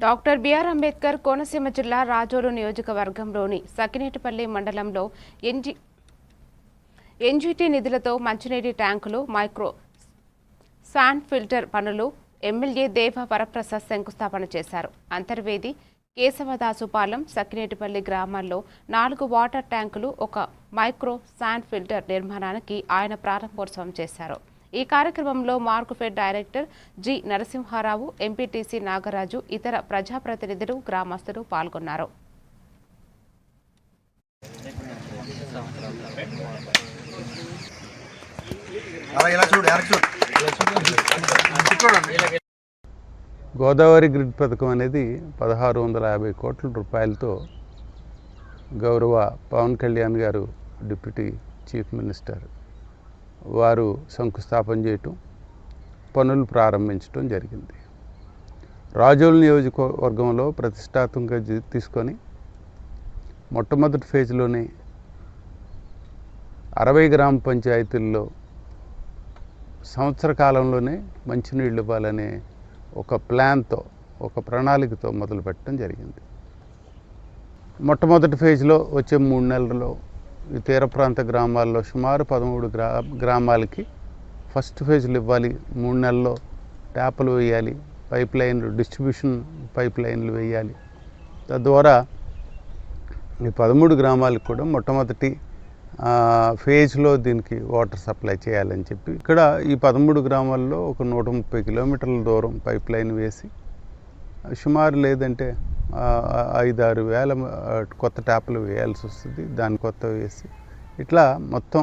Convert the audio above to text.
Doctor BR Ambedkar Konaseema జిల్లా రాజోలు నియోజకవర్గంలోని సకినేటిపల్లి మండలంలో ఎన్జీటీ నిధులతో మంచినీటి ట్యాంకులు, మైక్రో శాండ్ ఫిల్టర్ పనులు ఎమ్మెల్యే దేవ వరప్రసాద్ శంకుస్థాపన చేశారు. అంతర్వేది, కేశవదాసుపాలెం, సకినేటిపల్లి గ్రామాల్లో 4 వాటర్ ట్యాంకులు, 1 మైక్రో శాండ్ ఫిల్టర్ నిర్మాణానికి ఆయన ప్రారంభోత్సవం చేశారు. ఈ కార్యక్రమంలో Markfed director G Narasimha Rao, MPTC Nagaraju, ఇతర ప్రజాప్రతినిధులు, గ్రామస్తులు పాల్గొన్నారు. గోదావరి గ్రిడ్ పథకం అనేది 1650 కోట్ల రూపాయలతో గౌరవ పవన్ కళ్యాణ్ గారు డిప్యూటీ చీఫ్ మినిస్టర్ వారు శంకుస్థాపన చేయటం, పనులు ప్రారంభించడం జరిగింది. రాజోలు నియోజకవర్గంలో ప్రతిష్టాత్మకంగా తీసుకొని మొట్టమొదటి ఫేజ్లోనే 60 గ్రామ పంచాయతీల్లో సంవత్సర కాలంలోనే మంచినీళ్ళు ఇవ్వాలనే ఒక ప్లాన్తో, ఒక ప్రణాళికతో మొదలుపెట్టడం జరిగింది. మొట్టమొదటి ఫేజ్లో వచ్చే 3 నెలల్లో ఈ తీర ప్రాంత గ్రామాల్లో సుమారు 13 గ్రామాలకి ఫస్ట్ ఫేజ్లు ఇవ్వాలి. 3 నెలల్లో ట్యాపులు వేయాలి, పైప్ లైన్లు, డిస్ట్రిబ్యూషన్ పైప్ లైన్లు వేయాలి. తద్వారా ఈ 13 గ్రామాలకు కూడా మొట్టమొదటి ఫేజ్లో దీనికి వాటర్ సప్లై చేయాలని చెప్పి ఇక్కడ ఈ 13 గ్రామాల్లో ఒక 130 కిలోమీటర్ల దూరం పైప్ లైన్ వేసి సుమారు లేదంటే 5-6 వేల కొత్త ట్యాపులు వేయాల్సి వస్తుంది. దాని కొత్త వేసి ఇట్లా మొత్తం